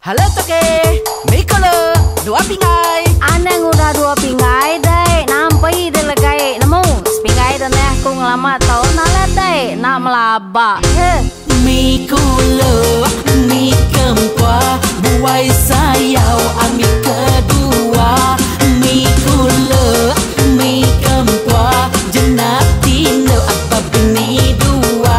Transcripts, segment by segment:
Halo toke, Mikolo, dua pingai. Anang udah dua pingai deh, nampai deh legai. Nemu, sepingai dan aku ngelamat tau nalat deh, nak melaba. Mikolo, mi kempua, buai sayau ambil kedua. Mikolo, mi kempua, jenak tino apa bini dua.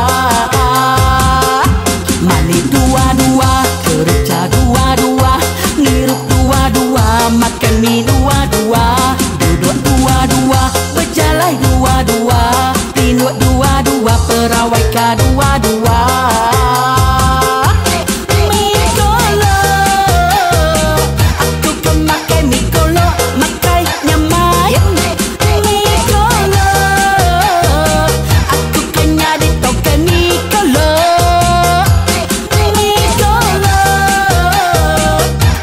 Mani dua-dua, kerja dua-dua, ngirup dua-dua, makan mie dua-dua, duduk dua-dua, berjalan dua-dua, tinduk dua-dua, perawai dua-dua. Mikolo, aku kemakai Mikolo, makai nyamai. Mikolo, aku kena di toke Mikolo. Mikolo,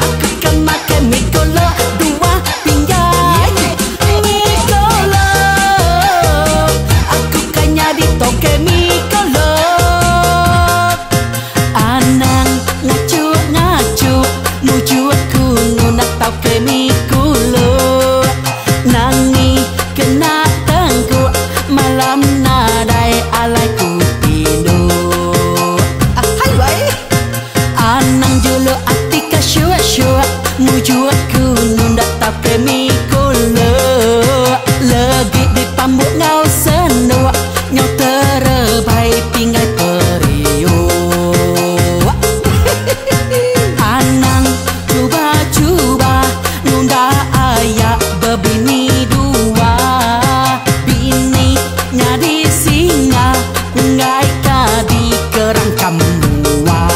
aku kemakai Mikolo, dua pinggir. Mikolo, aku kena di toke Mikolo. Anang ngacuk-ngacuk, nuju aku ngunak toke Mikolo. Nangi kena tengkuk, malam nadai alai ku tidur. Anang jolo atika syuak-syuak, nuju aku nundak toke Mikolo. Lagi di pambuk ngau senuk, nyau terebai pingai periuk. Anang cuba-cuba nunda ayak bebini dua. Bini nyadi singa, ngai kadi kerangkam mua.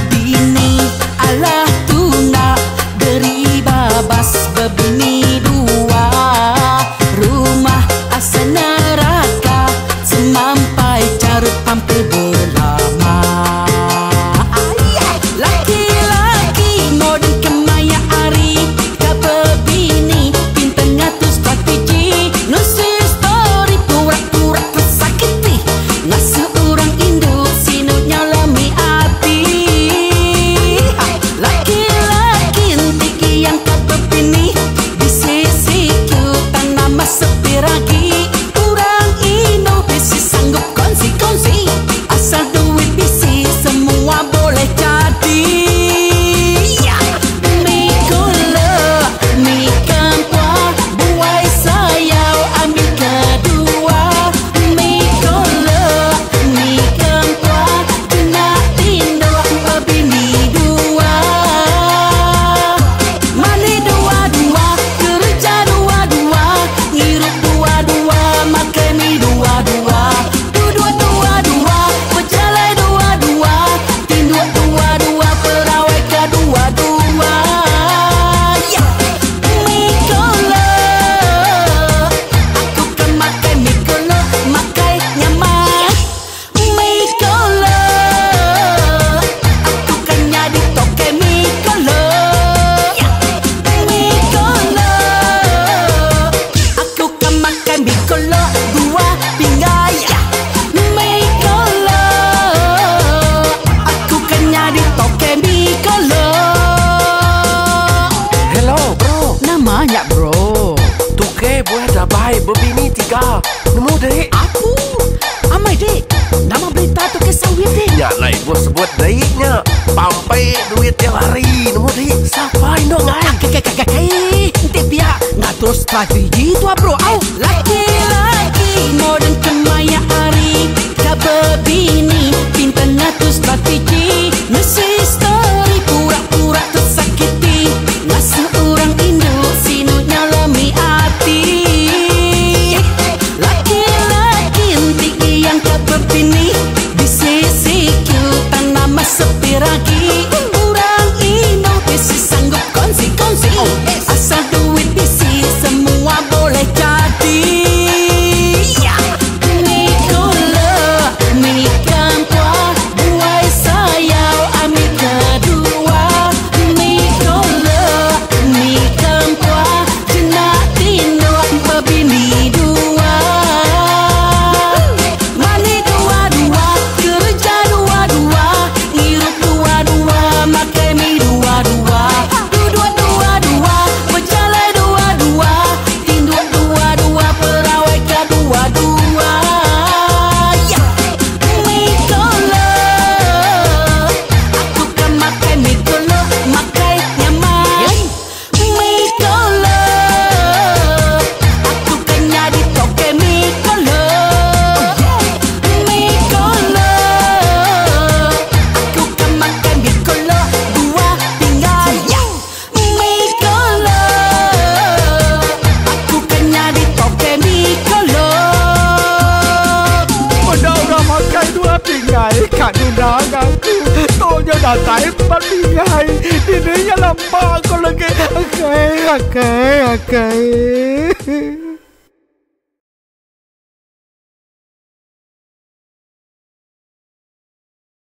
Bini alah tuna, beri babas bebini dua. Rumah asa neraka, semampai carut hampir berlama. Laki-laki modern kemaya ari, kapa bini pintar ngatur strategi. Nusi story pura-pura tersakiti, ngasuh orang induk sinutnya lami hati. Laki-laki ntiki yang kapa bini, di sisiku tanah mas sepi ragi. Orang induk bisi sanggup kongsi-kongsi, asal duit bisi semua boleh jadi. Mikolo, mi kempua, buai sayau ambil kedua. Mikolo, mi kempua, jenak tinduk bebini dua. Mani dua-dua, kerja dua-dua, ngirup dua-dua, makan mie dua-dua, duduk dua-dua, berjalan dua-dua, tinduk dua-dua, perawai kedua-dua. Mikolo, aku kan makai Mikolo, makai nyamai. Mikolo, aku kan nyadi toke Mikolo. Mikolo, aku kan makan Mikolo, dua pinggai. Mikolo, aku kan nyadi toke Mikolo. Hello bro, Namanya bro, tuke buah dabai berbini tiga. Nemu dek. aku amai dek. Nama berita tu ke sawit dek. Ya lai bos sebut deknya. Pampai duit yang hari. Nemu dek. Sampai dong ay. Nanti pihak ngatur strategi tu bro. Laki-laki modern kemaya hari, kaba bini pintar ngatur strategi. Nusi story pura-pura tersakiti, ngasuh orang induk sinutnya lami hati. Laki-laki ntiki yang kaba bini, di sisiku tanah mas sepi ragi. Orang induk bisi sanggup kongsi-kongsi, asal duit bisi semua boleh jadi. Mikolo, mi Jangan undang aku. Tolnya datang tempat pingai. Dirinya lampak kau lagi. Akai.